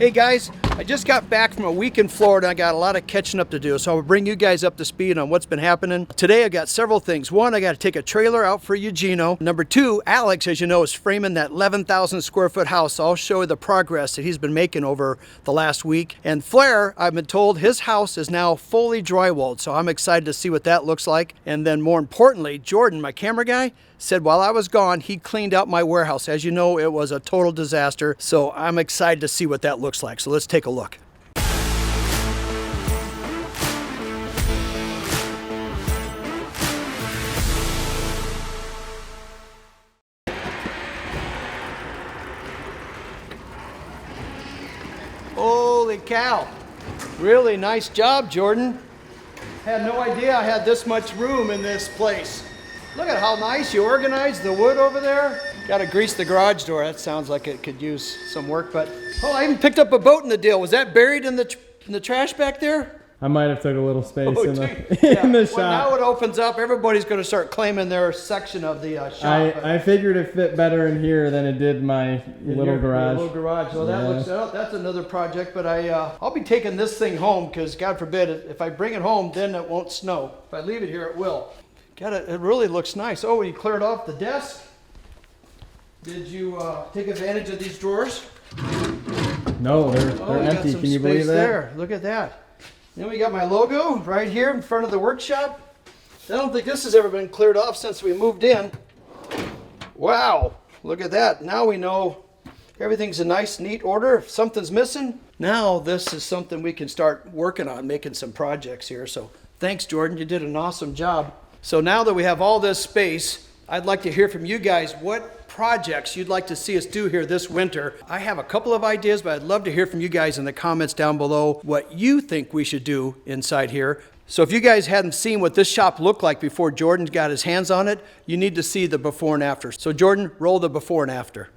Hey guys, I just got back from a week in Florida. I got a lot of catching up to do, so I'll bring you guys up to speed on what's been happening. Today I got several things. One, I got to take a trailer out for Eugenio. Number two, Alex, as you know, is framing that 11,000 square foot house. I'll show you the progress that he's been making over the last week. And Flair, I've been told his house is now fully drywalled, so I'm excited to see what that looks like. And then more importantly, Jordan, my camera guy, said while I was gone, he cleaned out my warehouse. As you know, it was a total disaster, so I'm excited to see what that looks like. So let's take a look. Holy cow. Really nice job, Jordan. Had no idea I had this much room in this place. Look at how nice you organized the wood over there. Got to grease the garage door. That sounds like it could use some work, but oh, I even picked up a boat in the deal. Was that buried in the trash back there? I might have took a little space in the shop. Well, now it opens up. Everybody's going to start claiming their section of the shop. I figured it fit better in here than it did my little garage. Little garage. Well, that looks, that's another project, but I'll be taking this thing home because God forbid, if I bring it home, then it won't snow. If I leave it here, it will. It really looks nice. Oh, you cleared off the desk. Did you take advantage of these drawers? No, they're empty. Can you believe that? There. Look at that. Then we got my logo right here in front of the workshop. I don't think this has ever been cleared off since we moved in. Wow, look at that. Now we know everything's in nice, neat order. If something's missing, now this is something we can start working on, making some projects here. So thanks, Jordan. You did an awesome job. So now that we have all this space, I'd like to hear from you guys what projects you'd like to see us do here this winter. I have a couple of ideas, but I'd love to hear from you guys in the comments down below what you think we should do inside here. So if you guys hadn't seen what this shop looked like before Jordan got his hands on it, you need to see the before and after. So Jordan, roll the before and after.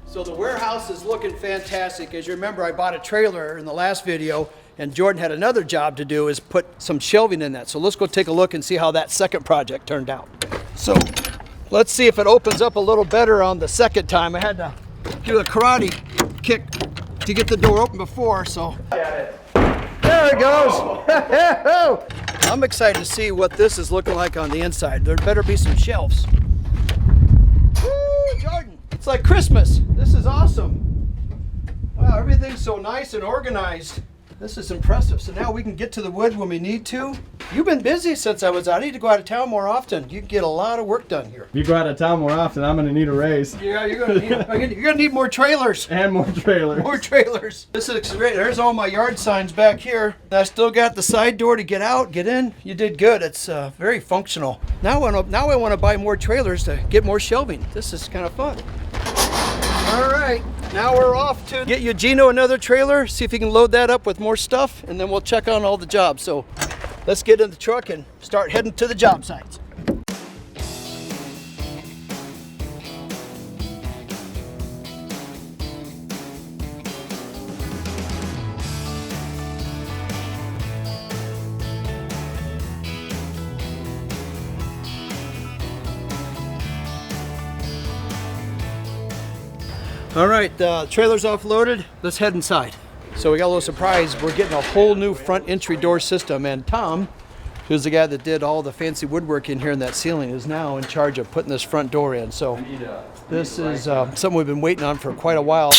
So the warehouse is looking fantastic. As you remember, I bought a trailer in the last video, and Jordan had another job to do, is put some shelving in that. So let's go take a look and see how that second project turned out. So let's see if it opens up a little better on the second time. I had to do a karate kick to get the door open before, so. There it goes. I'm excited to see what this is looking like on the inside. There better be some shelves. Woo, Jordan. It's like Christmas. This is awesome. Wow, everything's so nice and organized. This is impressive. So now we can get to the wood when we need to. You've been busy since I was out. I need to go out of town more often. You can get a lot of work done here. If you go out of town more often, I'm going to need a raise. Yeah, you're going to need more trailers. And more trailers. More trailers. This is great. There's all my yard signs back here. I still got the side door to get out, get in. You did good. It's very functional. Now I want to buy more trailers to get more shelving. This is kind of fun. All right, now we're off to get Eugenio another trailer, see if he can load that up with more stuff, and then we'll check on all the jobs. So let's get in the truck and start heading to the job sites. All right, trailer's offloaded. Let's head inside. So we got a little surprise. We're getting a whole new front entry door system, and Tom, who's the guy that did all the fancy woodwork in here in that ceiling, is now in charge of putting this front door in. So this is something we've been waiting on for quite a while.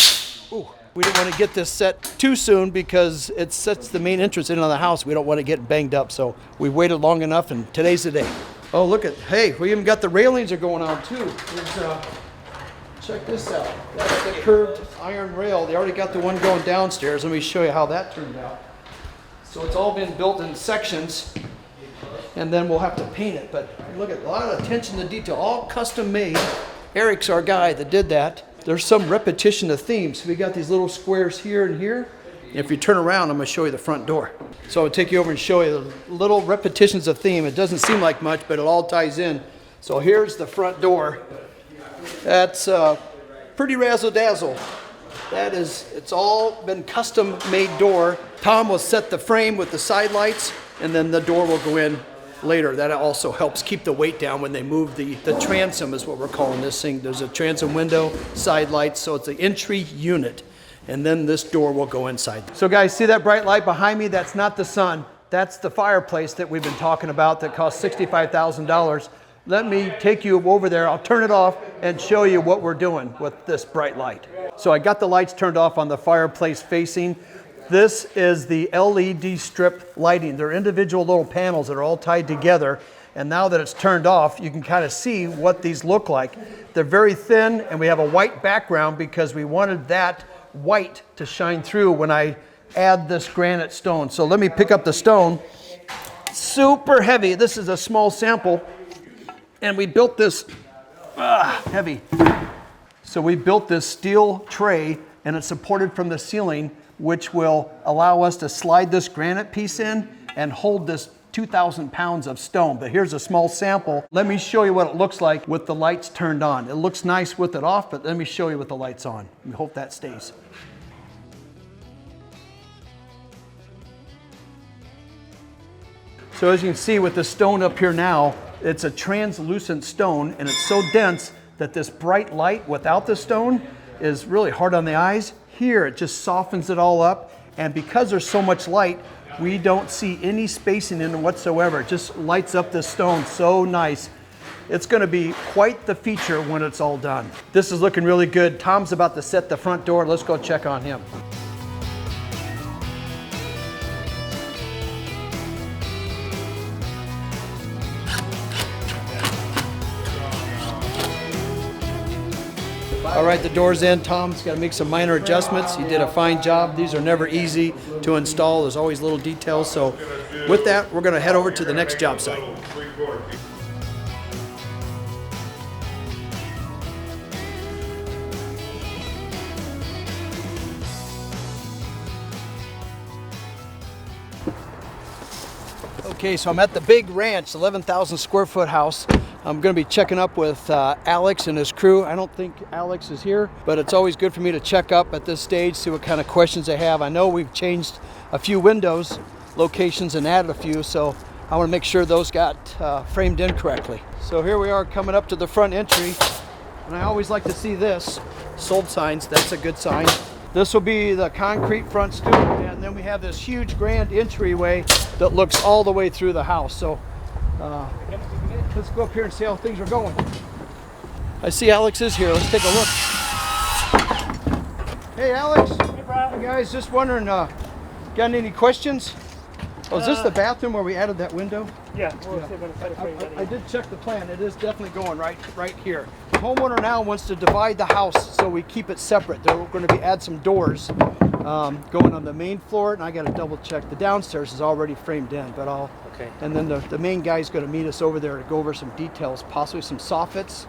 Ooh, we didn't want to get this set too soon because it sets the main entrance in on the house. We don't want to get banged up, so we waited long enough, and today's the day. Oh, look at, hey, we even got the railings are going on too. Check this out. That's the curved iron rail. They already got the one going downstairs. Let me show you how that turned out. So it's all been built in sections, and then we'll have to paint it. But look at a lot of attention to detail, all custom made. Eric's our guy that did that. There's some repetition of themes. So we got these little squares here and here. If you turn around, I'm going to show you the front door. So I'll take you over and show you the little repetitions of theme. It doesn't seem like much, but it all ties in. So here's the front door. That's pretty razzle-dazzle. It's all been custom made door. Tom will set the frame with the side lights, and then the door will go in later. That also helps keep the weight down when they move the transom is what we're calling this thing. There's a transom window, side lights, so it's an entry unit. And then this door will go inside. So guys, see that bright light behind me? That's not the sun. That's the fireplace that we've been talking about that cost $65,000. Let me take you over there. I'll turn it off and show you what we're doing with this bright light. So I got the lights turned off on the fireplace facing. This is the LED strip lighting. They're individual little panels that are all tied together. And now that it's turned off, you can kind of see what these look like. They're very thin, and we have a white background because we wanted that white to shine through when I add this granite stone. So let me pick up the stone. Super heavy. This is a small sample. And we built this heavy. So we built this steel tray, and it's supported from the ceiling, which will allow us to slide this granite piece in and hold this 2,000 pounds of stone. But here's a small sample. Let me show you what it looks like with the lights turned on. It looks nice with it off, but let me show you with the lights on. We hope that stays. So as you can see with the stone up here now, it's a translucent stone, and it's so dense that this bright light without the stone is really hard on the eyes. Here it just softens it all up, and because there's so much light, we don't see any spacing in it whatsoever. It just lights up this stone so nice. It's going to be quite the feature when it's all done. This is looking really good. Tom's about to set the front door. Let's go check on him. All right, the door's in. Tom's got to make some minor adjustments. He did a fine job. These are never easy to install. There's always little details. So with that, we're going to head over to the next job site. Okay, so I'm at the big ranch, 11,000 square foot house. I'm going to be checking up with Alex and his crew. I don't think Alex is here, but it's always good for me to check up at this stage, see what kind of questions they have. I know we've changed a few windows locations and added a few, so I want to make sure those got framed in correctly. So here we are coming up to the front entry, and I always like to see this. Sold signs, that's a good sign. This will be the concrete front stoop, and then we have this huge grand entryway that looks all the way through the house. So let's go up here and see how things are going. I see Alex is here. Let's take a look. Hey, Alex. Hey, Brian. Hey, guys. Just wondering, got any questions? Oh, is this the bathroom where we added that window? Yeah, we're still going to try to frame that in. I did check the plan. It is definitely going right here. The homeowner now wants to divide the house so we keep it separate. They're going to add some doors going on the main floor, and I got to double check. The downstairs is already framed in, but I'll. Okay. And then the main guy's going to meet us over there to go over some details, possibly some soffits,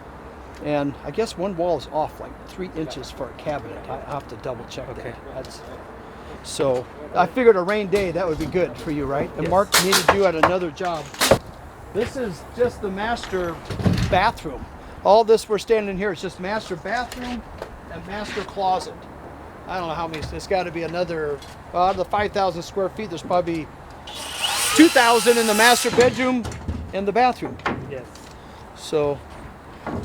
and I guess one wall is off like 3 inches for a cabinet. I have to double check Okay. that. So I figured a rain day that would be good for you, right? And Yes. Mark needed you at another job. This is just the master bathroom. All this we're standing here is just master bathroom and master closet. I don't know how many. It's got to be another out of the 5,000 square feet. There's probably 2,000 in the master bedroom and the bathroom. Yes. So,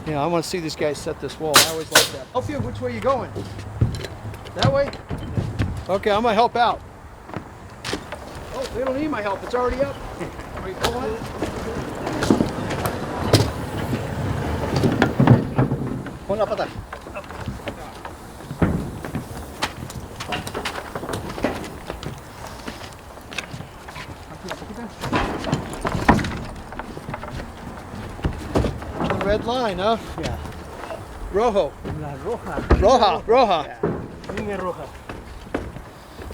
yeah, I want to see these guys set this wall. I always like that. Help you. Which way you going? That way? Okay, I'm gonna help out. Oh, they don't need my help. It's already up. Wait, hold on. Una pata. The red line, huh? Yeah. Rojo. La roja. Roja. Yeah. Línea roja.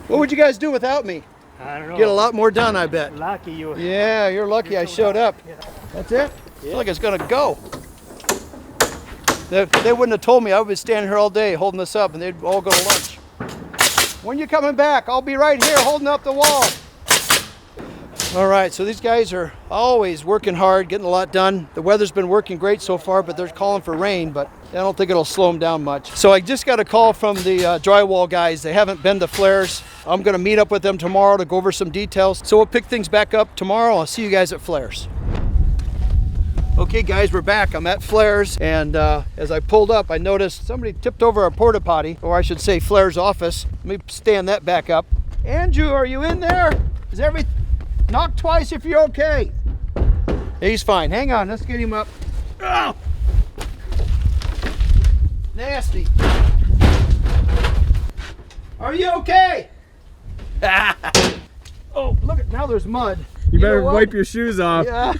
What would you guys do without me? I don't know. Get a lot more done, I bet. Lucky you. Yeah, you're lucky I showed up. Yeah. That's it? I feel like it's gonna go. They wouldn't have told me. I would be standing here all day holding this up and they'd all go to lunch. When you coming back? I'll be right here holding up the wall. All right, so these guys are always working hard, getting a lot done. The weather's been working great so far, but they're calling for rain, but I don't think it'll slow them down much. So I just got a call from the drywall guys. They haven't been to FLAIRS. I'm gonna meet up with them tomorrow to go over some details. So we'll pick things back up tomorrow. I'll see you guys at FLAIRS. Okay guys, we're back. I'm at FLAIRS, and as I pulled up, I noticed somebody tipped over a porta potty, or I should say FLAIRS office. Let me stand that back up. Andrew, are you in there? Is everything? Knock twice if you're okay. He's fine. Hang on, let's get him up. Oh! Nasty. Are you okay? Oh, look at, now there's mud. You better know what? wipe your shoes off. Yeah,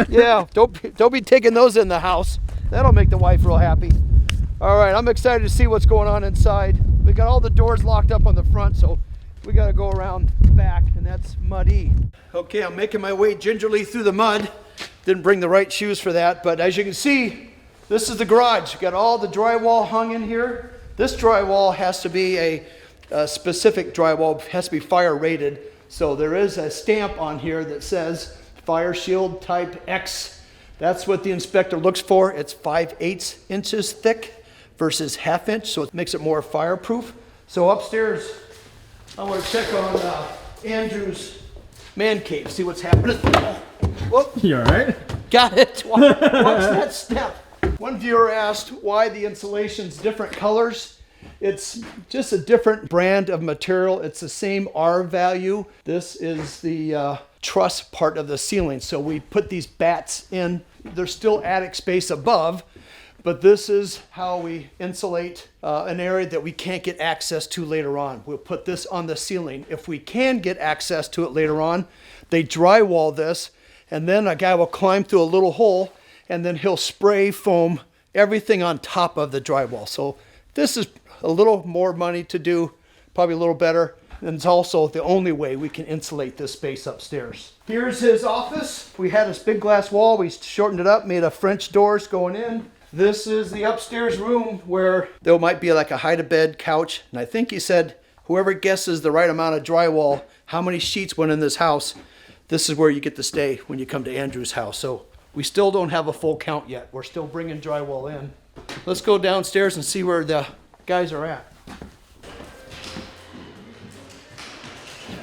yeah. Don't be taking those in the house. That'll make the wife real happy. All right, I'm excited to see what's going on inside. We got all the doors locked up on the front, so we got to go around back, and that's muddy. Okay, I'm making my way gingerly through the mud. Didn't bring the right shoes for that, but as you can see, this is the garage. Got all the drywall hung in here. This drywall has to be a specific drywall, has to be fire rated. So there is a stamp on here that says Fire Shield Type X. That's what the inspector looks for. It's 5/8 inches thick versus 1/2 inch, so it makes it more fireproof. So upstairs, I want to check on Andrew's man cave, see what's happening. Whoop. You all right? Got it. Watch that step. One viewer asked why the insulation's different colors. It's just a different brand of material. It's the same R value. This is the truss part of the ceiling. So we put these bats in. There's still attic space above, but this is how we insulate an area that we can't get access to later on. We'll put this on the ceiling. If we can get access to it later on, they drywall this, and then a guy will climb through a little hole, and then he'll spray foam everything on top of the drywall. So this is a little more money to do, probably a little better. And it's also the only way we can insulate this space upstairs. Here's his office. We had this big glass wall. We shortened it up, made a French doors going in. This is the upstairs room where there might be like a hide-a-bed couch. And I think he said, whoever guesses the right amount of drywall, how many sheets went in this house, this is where you get to stay when you come to Andrew's house. So we still don't have a full count yet. We're still bringing drywall in. Let's go downstairs and see where the guys are at.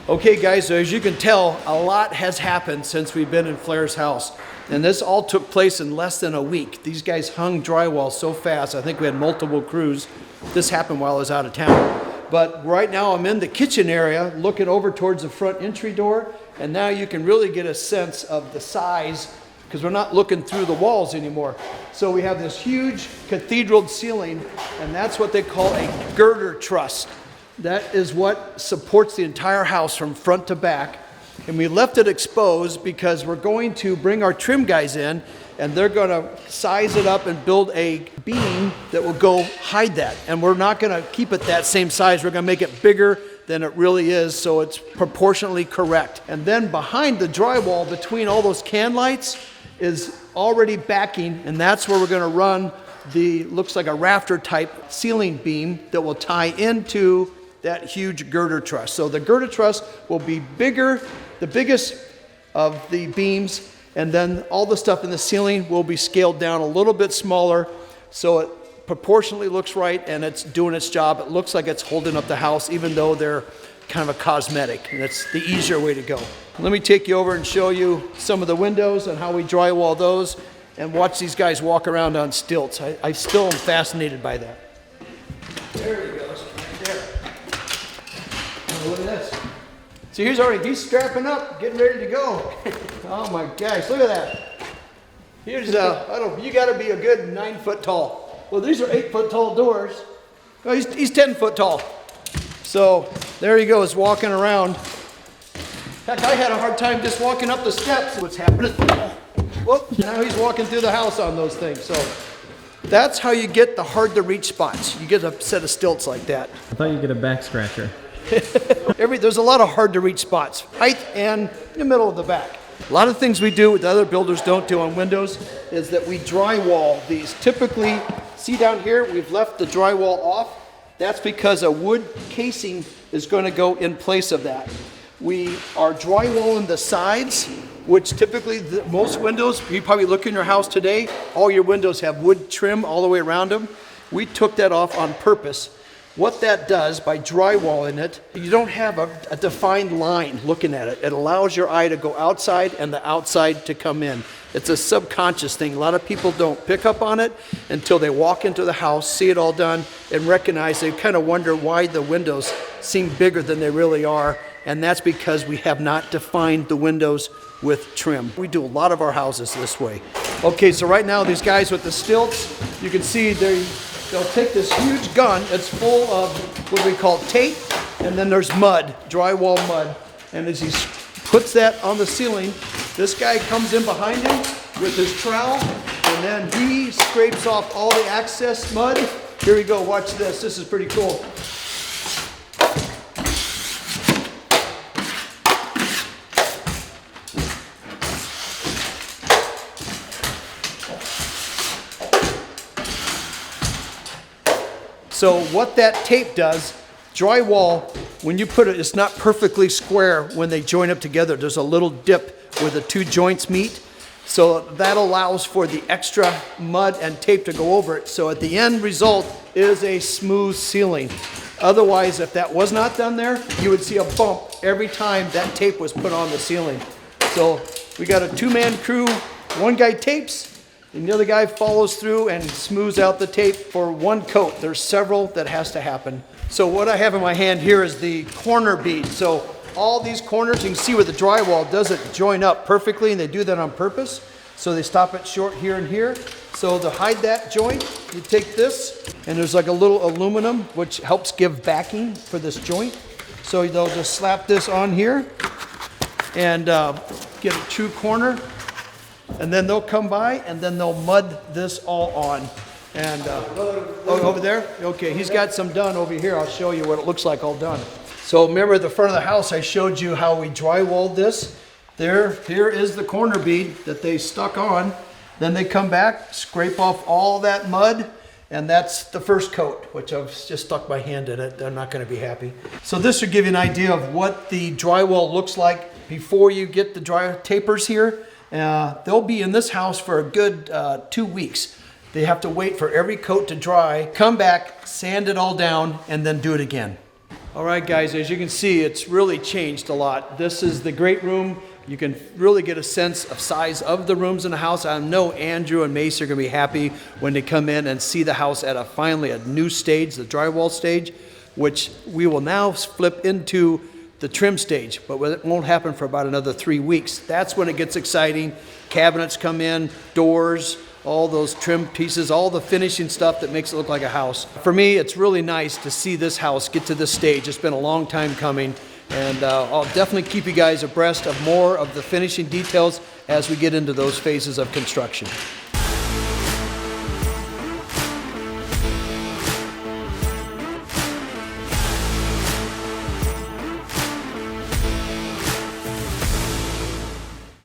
Okay guys, so as you can tell, a lot has happened since we've been in FLAIRS' house. And this all took place in less than a week. These guys hung drywall so fast. I think we had multiple crews. This happened while I was out of town. But right now I'm in the kitchen area looking over towards the front entry door. And now you can really get a sense of the size because we're not looking through the walls anymore. So we have this huge cathedral ceiling, and that's what they call a girder truss. That is what supports the entire house from front to back. And we left it exposed because we're going to bring our trim guys in, and they're gonna size it up and build a beam that will go hide that. And we're not gonna keep it that same size. We're gonna make it bigger than it really is, so it's proportionally correct. And then behind the drywall, between all those can lights, is already backing, and that's where we're going to run the, looks like a rafter type ceiling beam that will tie into that huge girder truss. So the girder truss will be bigger, the biggest of the beams, and then all the stuff in the ceiling will be scaled down a little bit smaller, so it proportionally looks right and it's doing its job. It looks like it's holding up the house, even though they're kind of a cosmetic, and it's the easier way to go. Let me take you over and show you some of the windows and how we drywall those, and watch these guys walk around on stilts. I still am fascinated by that. There he goes, right there. Oh, look at this. So he's strapping up, getting ready to go. Oh my gosh, look at that. Here's you gotta be a good 9 foot tall. Well, these are 8 foot tall doors. Oh, he's 10 foot tall. So there he goes, walking around. Heck, I had a hard time just walking up the steps. What's happening? Whoop, now he's walking through the house on those things. So that's how you get the hard to reach spots. You get a set of stilts like that. I thought you'd get a back scratcher. There's a lot of hard to reach spots, height and in the middle of the back. A lot of things we do that other builders don't do on windows is that we drywall these. Typically, see down here, we've left the drywall off. That's because a wood casing is going to go in place of that. we are drywalling the sides, which typically most windows, you probably look in your house today, all your windows have wood trim all the way around them. We took that off on purpose. What that does by drywalling it, you don't have a defined line looking at it. It allows your eye to go outside and the outside to come in. It's a subconscious thing. A lot of people don't pick up on it until they walk into the house, see it all done, and recognize, they kind of wonder why the windows seem bigger than they really are. And that's because we have not defined the windows with trim. We do a lot of our houses this way. Okay, so right now these guys with the stilts, you can see they'll take this huge gun. It's full of what we call tape, and then there's mud, drywall mud. And as he puts that on the ceiling, this guy comes in behind him with his trowel, and then he scrapes off all the excess mud. Here we go, watch this. This is pretty cool. So what that tape does, drywall, when you put it, it's not perfectly square when they join up together. There's a little dip where the two joints meet. So that allows for the extra mud and tape to go over it. So at the end result is a smooth ceiling. Otherwise, if that was not done there, you would see a bump every time that tape was put on the ceiling. So we got a two-man crew, one guy tapes, and the other guy follows through and smooths out the tape for one coat. There's several that has to happen. So what I have in my hand here is the corner bead. So all these corners, you can see where the drywall doesn't join up perfectly, and they do that on purpose. So they stop it short here and here. So to hide that joint, you take this, and there's like a little aluminum, which helps give backing for this joint. So they'll just slap this on here and get a true corner. And then they'll come by and then they'll mud this all on. And over there? Okay, he's got some done over here. I'll show you what it looks like all done. So remember the front of the house, I showed you how we drywalled this. Here is the corner bead that they stuck on. Then they come back, scrape off all that mud, and that's the first coat, which I've just stuck my hand in it. They're not going to be happy. So this will give you an idea of what the drywall looks like before you get the dry tapers here. They'll be in this house for a good 2 weeks. They have to wait for every coat to dry, come back, sand it all down, and then do it again. All right, guys, as you can see, it's really changed a lot. This is the great room. You can really get a sense of size of the rooms in the house. I know Andrew and Mace are going to be happy when they come in and see the house at finally a new stage, the drywall stage, which we will now flip into the trim stage, but it won't happen for about another 3 weeks. That's when it gets exciting. Cabinets come in, doors, all those trim pieces, all the finishing stuff that makes it look like a house. For me, it's really nice to see this house get to this stage. It's been a long time coming, and I'll definitely keep you guys abreast of more of the finishing details as we get into those phases of construction.